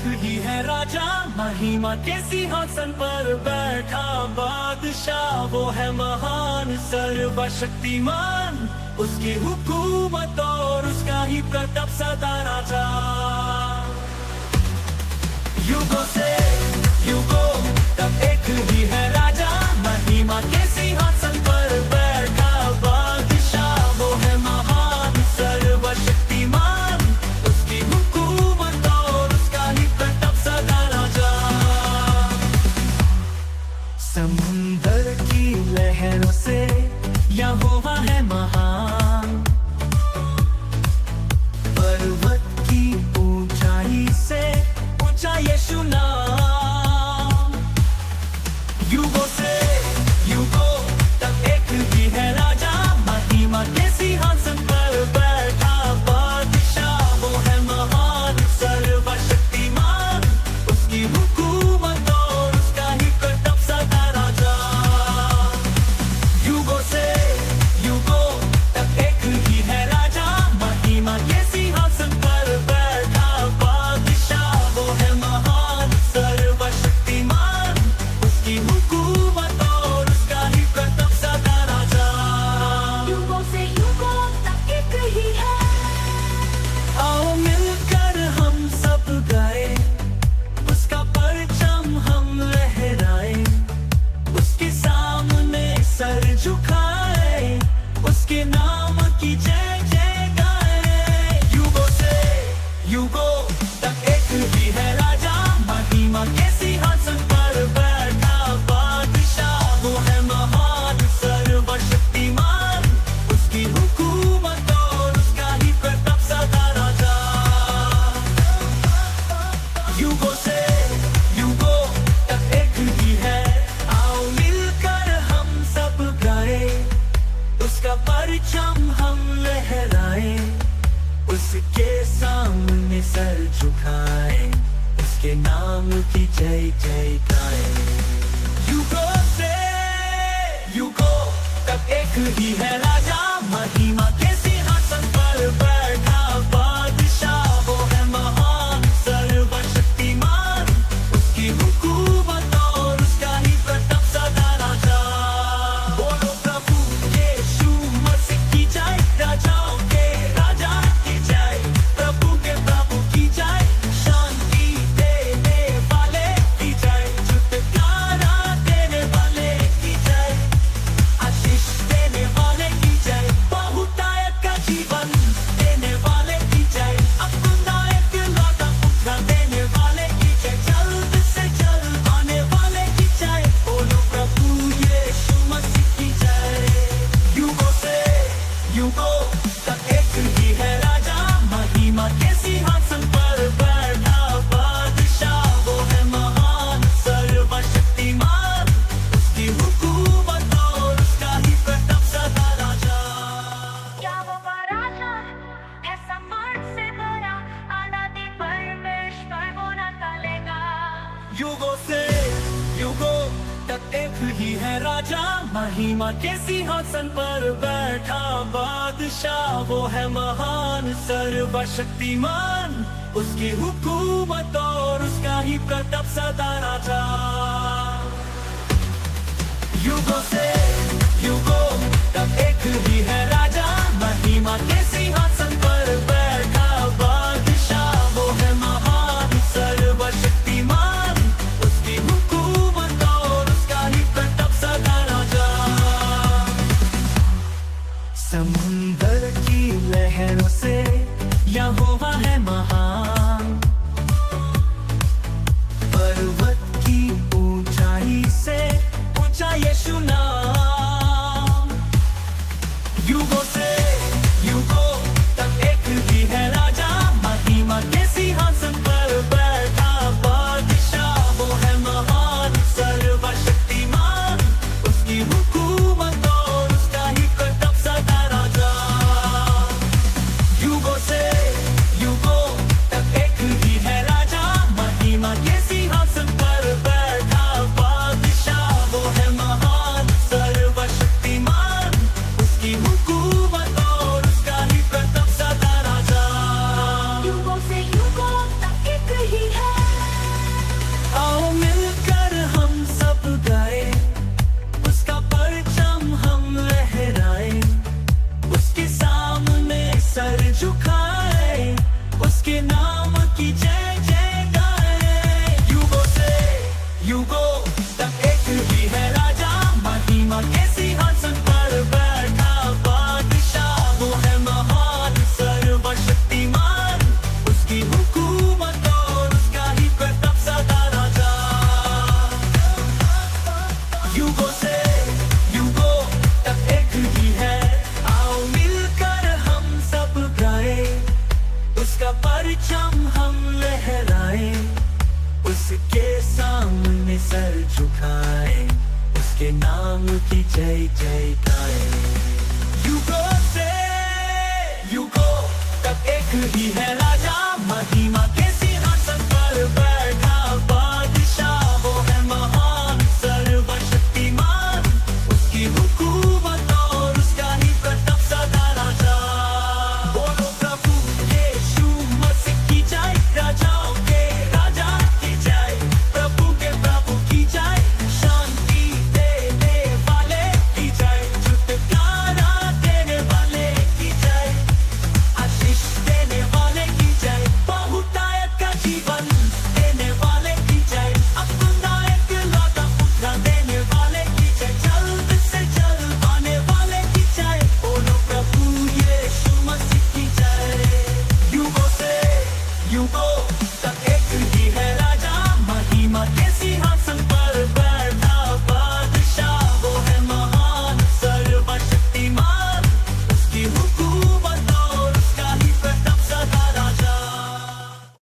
ही है राजा, महिमा के सिंहासन पर बैठा बादशाह। वो है महान सर्वशक्तिमान, उसकी हुकूमत और उसका ही प्रताप सदा राजा। युगों से युगों तक एक ही है राजा, महिमा के सिंहासन पर बैठा बादशाह। वो है महान सर्वशक्तिमान, उसकी हुकूमत और उसका ही प्रताप सदा राजा। समुंदर की लहरों से यहोवा है महान, पर्वत की ऊंचाई से ऊंचा यीशु नाम। युगों से युगों तक एक ही है राजा, महिमा के सिंहासन पर बैठा बादशाह। वो है महान सर्वशक्तिमान, उसकी हुकूमत और उसका ही प्रताप सदा राजा। युगों से युगों तक एक ही है राजा, महिमा के सिंहासन पर बैठा बादशाह। वो है महान सर्वशक्तिमान, उसकी हुकूमत और उसका ही प्रताप सदा राजा। युगों से युगों तक एक ही है। आओ मिलकर हम सब गाए, उसका परचम हम लहराए, उसके सामने सर झुकाए, उसके नाम की जय जय गाए। युगों से युगों तक एक ही है राजा, महिमा के सिंहासन पर बैठा बादशाह। वो है महान सर्वशक्तिमान, उसकी हुकूमत और उसका ही प्रताप सदा राजा। युगों से युगों तक एक ही है, आओ मिलकर हम सब गाए, उसका परचम हम लहराए, उसके सामने सर झुकाए, उसके नाम की जय जय गाए। युगों से युगों तक एक ही है राजा, महिमा के सिंहासन पर बैठा बादशाह। वो है महान सर्वशक्तिमान, उसकी हुकूमत और उसका ही प्रताप सदा राजा। बोलो प्रभु यीशु मसीह की जय, राजाओं के राजा की जय, प्रभु के प्रभु की जय, शांति देने वाले की जय, छुटकारा देने वाले की जय, आशीष देने वाले की जय, बहुतायत का जीवन देने वाले की जय, अपना इकलौता पुत्र देने वाले की जय, जल्द से जल्द आने वाले की जय। बोलो प्रभु यीशु मसीह की जय। युगों से युगों तक एक ही है राजा, महिमा के सिंहासन पर बैठा बादशाह। वो है महान सर्वशक्तिमान, उसकी हुकूमत और उसका ही प्रताप सदा राजा। क्या वो राजा है सामर्थ से भरा, अनादि परमेश्वर वो न टलेगा। युगों से युगों तक एक ही है राजा, महिमा के सिंहासन पर बैठा बादशाह। वो है महान सर्वशक्तिमान, उसकी हुकूमत और उसका ही प्रताप सदा राजा। युगों से युगों तक एक ही है राजा, महिमा के सिंहासन पर बैठा बादशाह। वो है महान सर्वशक्तिमान, उसकी हुकूमत और उसका ही प्रताप सदा राजा। समुंदर की लहरों से यहोवा है महान, पर्वत की ऊंचाई से ऊंचा यीशु नाम। युगों से युगों तक एक ही है राजा, महिमा के सिंहासन पर बैठा बादशाह। वो है महान सर्वशक्तिमान, उसकी हुकूमत और उसका ही प्रताप सदा राजा। युगों से युगों तक एक ही है राजा, महिमा के सिंहासन पर बैठा बादशाह। वो है महान नाम की जय जय गाए। युगों से युगों तक एक ही है